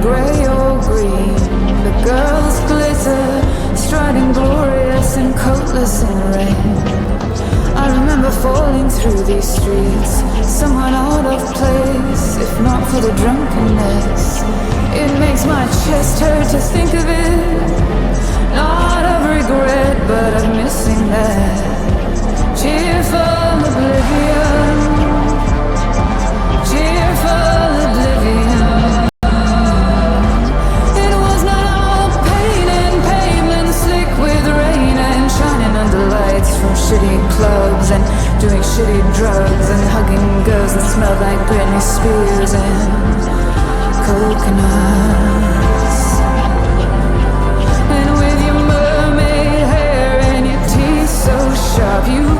gray or green. The girls glitter, striding glorious and coatless in rain. I remember falling through these streets, someone out of place, if not for the drunkenness. It makes my chest hurt to think of it, not of regret, but of missing that cheerful oblivion, cheerful oblivion. It was not all pain and pavement slick with rain and shining under lights from shitty clubs and doing shitty drugs and hugging girls that smelled like Britney Spears and coconuts. And with your mermaid hair and your teeth so sharp, you